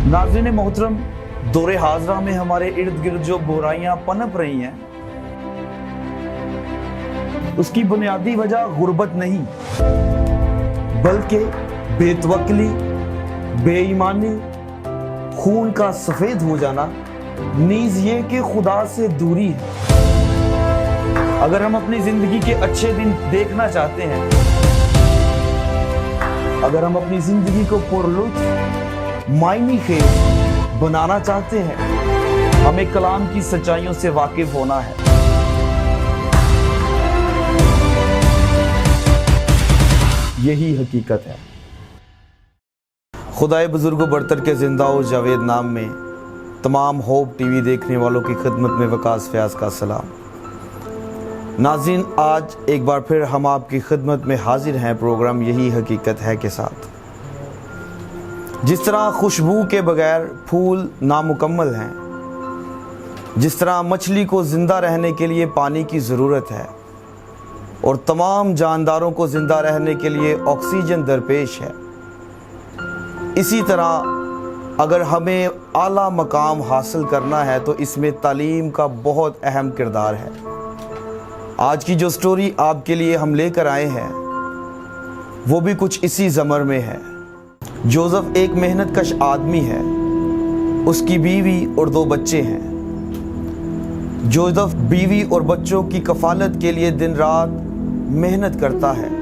नाज़रीन मोहतरम, दौरे हाजरा में हमारे इर्द गिर्द जो बुराइयां पनप रही हैं, उसकी बुनियादी वजह गुर्बत नहीं बल्कि बेतवक्ली, बेईमानी, खून का सफेद हो जाना, नीज ये कि खुदा से दूरी है। अगर हम अपनी जिंदगी के अच्छे दिन देखना चाहते हैं, अगर हम अपनी जिंदगी को पुरलुत्फ, मायने खेज बनाना चाहते हैं, हमें कलाम की सच्चाइयों से वाकिफ होना है। यही हकीकत है। खुदाए बुजुर्ग बरतर के जिंदा और जावेद नाम में तमाम होप टीवी देखने वालों की खिदमत में वकास फयाज का सलाम। नाज़रीन, आज एक बार फिर हम आपकी खिदमत में हाजिर हैं प्रोग्राम यही हकीकत है के साथ। जिस तरह खुशबू के बगैर फूल नामुकम्मल हैं, जिस तरह मछली को ज़िंदा रहने के लिए पानी की ज़रूरत है और तमाम जानदारों को ज़िंदा रहने के लिए ऑक्सीजन दरपेश है, इसी तरह अगर हमें आला मकाम हासिल करना है तो इसमें तालीम का बहुत अहम किरदार है। आज की जो स्टोरी आपके लिए हम लेकर आए हैं वो भी कुछ इसी ज़मर में है। जोसेफ एक मेहनतकश आदमी है, उसकी बीवी और 2 बच्चे हैं। जोसेफ बीवी और बच्चों की कफालत के लिए दिन रात मेहनत करता है।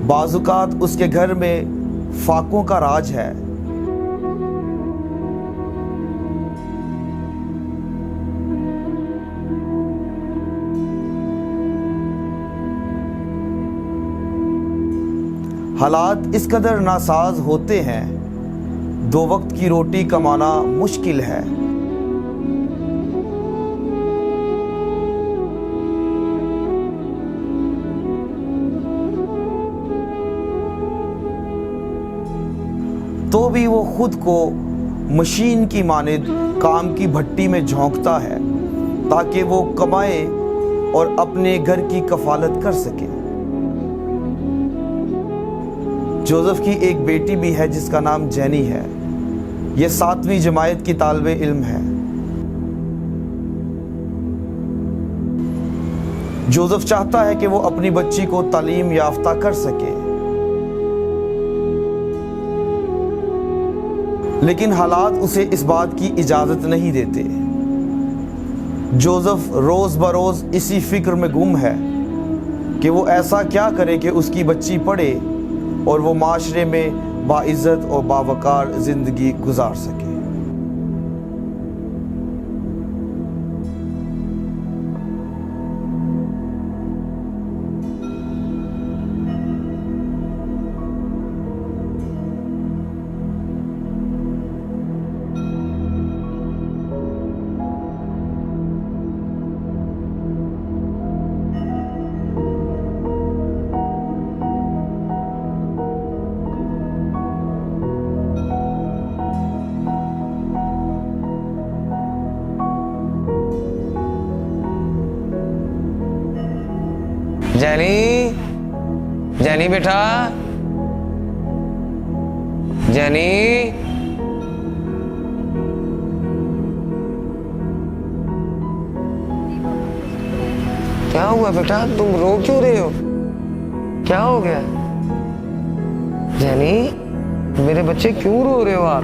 बाजुकात उसके घर में फाकों का राज है। हालात इस कदर नासाज होते हैं, 2 वक्त की रोटी कमाना मुश्किल है। तो भी वो खुद को मशीन की मानिद काम की भट्टी में झोंकता है ताकि वो कमाए और अपने घर की कफालत कर सके। जोसेफ की एक बेटी भी है जिसका नाम जेनी है। ये 7वीं जमायत की तालिबे इल्म है। जोसेफ चाहता है कि वो अपनी बच्ची को तालीम याफ्ता कर सके, लेकिन हालात उसे इस बात की इजाज़त नहीं देते। जोसेफ रोज़ बरोज़ इसी फिक्र में गुम है कि वो ऐसा क्या करे कि उसकी बच्ची पढ़े और वो माशरे में बाइज़्ज़त और बावकार ज़िंदगी गुजार सके। जेनी बेटा, जेनी, क्या हुआ बेटा? तुम रो क्यों रहे हो? क्या हो गया? जेनी, मेरे बच्चे क्यों रो रहे हो आप?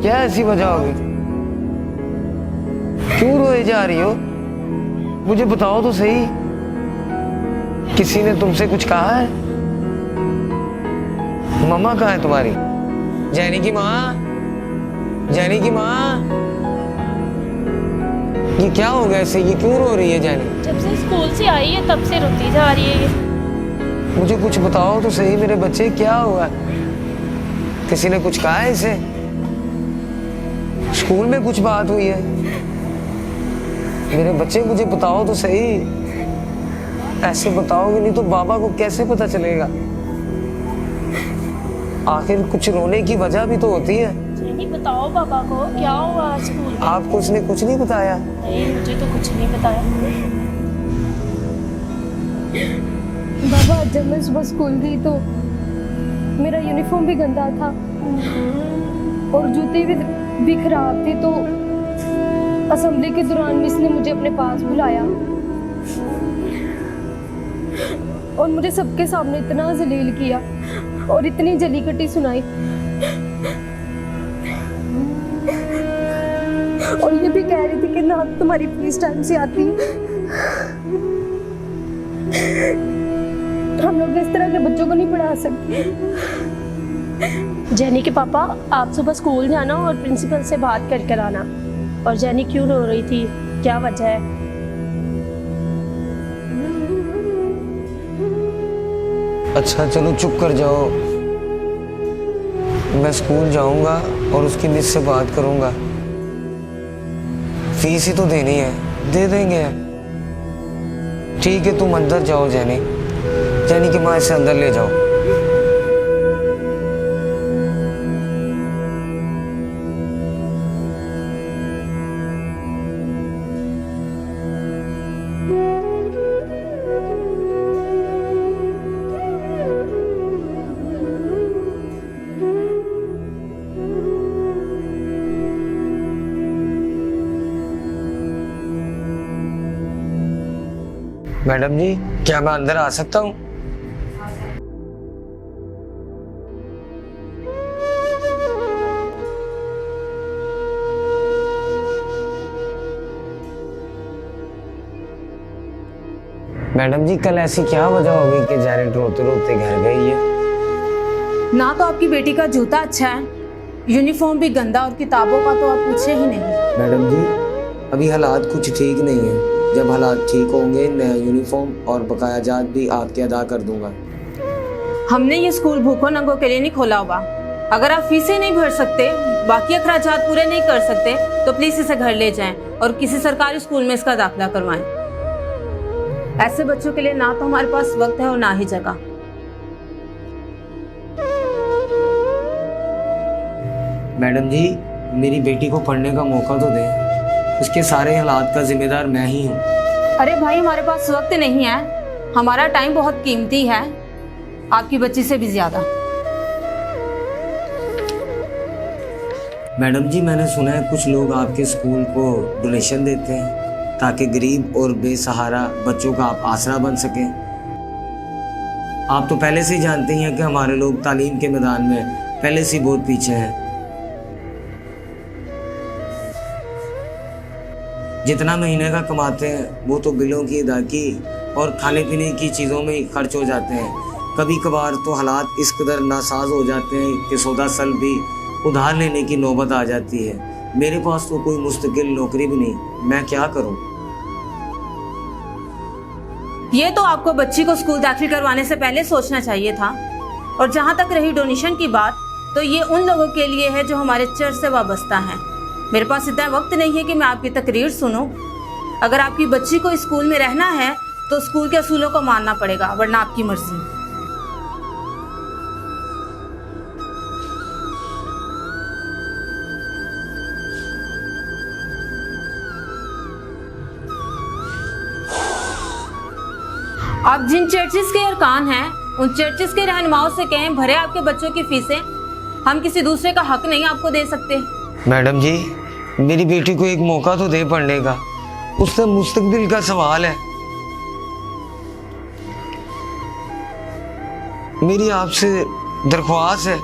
क्या ऐसी वजह होगी? क्यों रोए जा रही हो? मुझे बताओ तो सही। किसी ने तुमसे कुछ कहा है? मम्मा कहाँ है तुम्हारी? जेनी की माँ, जेनी की माँ, ये क्या हो गया इसे? ये क्यों रो रही है जेनी? जब से स्कूल से आई है तब से रोती जा रही है ये। मुझे कुछ बताओ तो सही, मेरे बच्चे क्या हुआ? किसी ने कुछ कहा है इसे? स्कूल में कुछ बात हुई है? मेरे बच्चे मुझे बताओ तो सही। ऐसे बताओगे नहीं तो बाबा को कैसे पता चलेगा? आखिर कुछ रोने की वजह भी तो होती है। नहीं बताओ पापा को क्या हुआ आज स्कूल में। आपको उसने कुछ नहीं बताया? नहीं मुझे तो कुछ नहीं बताया। बाबा जब मैं सुबह स्कूल गई तो मेरा यूनिफॉर्म भी गंदा था और जूते भी खराब थे, तो असेंबली के दौरान मिस ने मुझे अपने पास बुलाया और मुझे सबके सामने इतना जलील किया और इतनी जली कटी सुनाई और ये भी कह रही थी कि ना तुम्हारी फीस टाइम से आती, हम लोग इस तरह के बच्चों को नहीं पढ़ा सकते। जेनी के पापा आप सुबह स्कूल जाना और प्रिंसिपल से बात कर कर आना। और जेनी क्यों रो रही थी, क्या वजह है? अच्छा चलो चुप कर जाओ, मैं स्कूल जाऊंगा और उसकी मिस से बात करूंगा। फीस ही तो देनी है, दे देंगे। ठीक है तुम अंदर जाओ जेनी, जेनी की माँ इसे अंदर ले जाओ। मैडम जी क्या मैं अंदर आ सकता हूँ? मैडम जी कल ऐसी क्या वजह हो गई कि जेनेट रोते रोते घर गई है? ना तो आपकी बेटी का जूता अच्छा है, यूनिफॉर्म भी गंदा और किताबों का तो आप पूछे ही नहीं। मैडम जी अभी हालात कुछ ठीक नहीं है, जब हालात ठीक होंगे नया यूनिफॉर्म और बकाया जात भी आपके अदा कर दूंगा। हमने ये स्कूल भूखों नंगों के लिए नहीं खोला हुआ। अगर आप फीसें नहीं भर सकते, बाकी अखराजात पूरे नहीं कर सकते, तो प्लीज इसे घर ले जाएं और किसी सरकारी स्कूल में इसका दाखिला करवाएं। ऐसे बच्चों के लिए ना तो हमारे पास वक्त है और ना ही जगह। मैडम जी मेरी बेटी को पढ़ने का मौका तो दें, उसके सारे हालात का जिम्मेदार मैं ही हूँ। अरे भाई हमारे पास वक्त नहीं है, हमारा टाइम बहुत कीमती है, आपकी बच्ची से भी ज्यादा। मैडम जी मैंने सुना है कुछ लोग आपके स्कूल को डोनेशन देते हैं ताकि गरीब और बेसहारा बच्चों का आप आसरा बन सकें। आप तो पहले से ही जानते हैं कि हमारे लोग तालीम के मैदान में पहले से ही बहुत पीछे हैं। जितना महीने का कमाते हैं वो तो बिलों की अदायगी और खाने पीने की चीज़ों में ही खर्च हो जाते हैं। कभी कभार तो हालात इस कदर नासाज हो जाते हैं कि सौदा सल भी उधार लेने की नौबत आ जाती है। मेरे पास तो कोई मुस्तकिल नौकरी भी नहीं, मैं क्या करूं? ये तो आपको बच्ची को स्कूल दाखिल करवाने से पहले सोचना चाहिए था। और जहाँ तक रही डोनेशन की बात, तो ये उन लोगों के लिए है जो हमारे चर्च से वाबस्ता हैं। मेरे पास इतना वक्त नहीं है कि मैं आपकी तकरीर सुनूं। अगर आपकी बच्ची को स्कूल में रहना है तो स्कूल के असूलों को मानना पड़ेगा, वरना आपकी मर्जी। आप जिन चर्चिस के अरकान हैं उन चर्चिस के रहनुमाओं से कहें भरे आपके बच्चों की फीसें, हम किसी दूसरे का हक नहीं आपको दे सकते। मैडम जी मेरी बेटी को एक मौका तो दे पढ़ने का, उससे मुस्तकबिल का सवाल है। मेरी आपसे दरख्वास्त है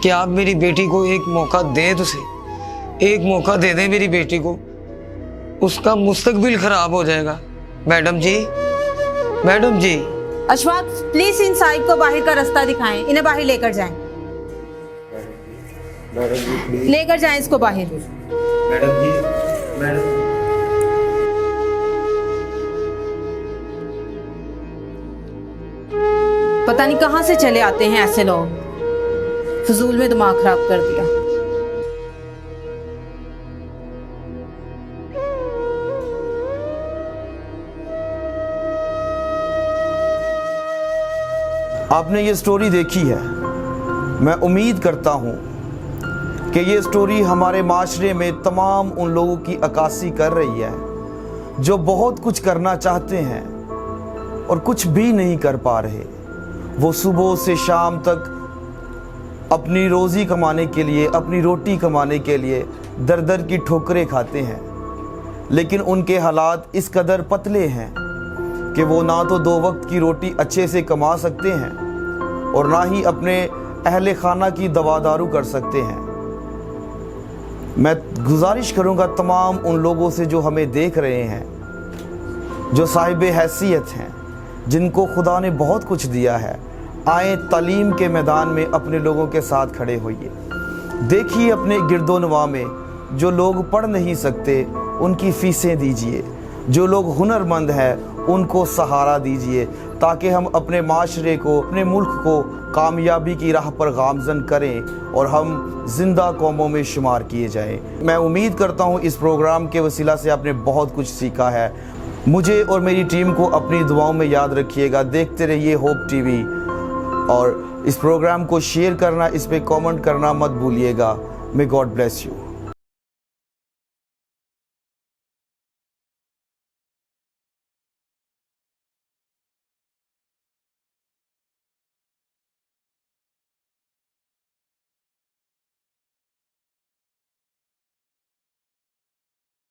कि आप मेरी बेटी को एक मौका दें, तो सही एक मौका दे दें मेरी बेटी को, उसका मुस्तकबिल खराब हो जाएगा। Madam ji, madam ji. Ashfaq please इन साहिब को बाहर का रास्ता दिखाएं, इन्हें बाहर लेकर जाएं। लेकर जाएं इसको बाहर। Madam ji, madam. पता नहीं कहां से चले आते हैं ऐसे लोग, फजूल में दिमाग खराब कर दिया। आपने ये स्टोरी देखी है। मैं उम्मीद करता हूँ कि ये स्टोरी हमारे माशरे में तमाम उन लोगों की अक्कासी कर रही है जो बहुत कुछ करना चाहते हैं और कुछ भी नहीं कर पा रहे। वो सुबह से शाम तक अपनी रोज़ी कमाने के लिए, अपनी रोटी कमाने के लिए दर दर की ठोकरें खाते हैं, लेकिन उनके हालात इस कदर पतले हैं कि वो ना तो 2 वक्त की रोटी अच्छे से कमा सकते हैं और ना ही अपने अहले खाना की दवा दारू कर सकते हैं। मैं गुजारिश करूंगा तमाम उन लोगों से जो हमें देख रहे हैं, जो साहिब हैसियत हैं, जिनको खुदा ने बहुत कुछ दिया है, आए तालीम के मैदान में अपने लोगों के साथ खड़े होइए। देखिए अपने गिरदोनवा में जो लोग पढ़ नहीं सकते उनकी फ़ीसें दीजिए, जो लोग हुनरमंद हैं उनको सहारा दीजिए, ताकि हम अपने माशरे को, अपने मुल्क को कामयाबी की राह पर गामज़न करें और हम जिंदा कौमों में शुमार किए जाएं। मैं उम्मीद करता हूं इस प्रोग्राम के वसीला से आपने बहुत कुछ सीखा है। मुझे और मेरी टीम को अपनी दुआओं में याद रखिएगा। देखते रहिए होप टीवी और इस प्रोग्राम को शेयर करना, इस पर कमेंट करना मत भूलिएगा। May God bless you.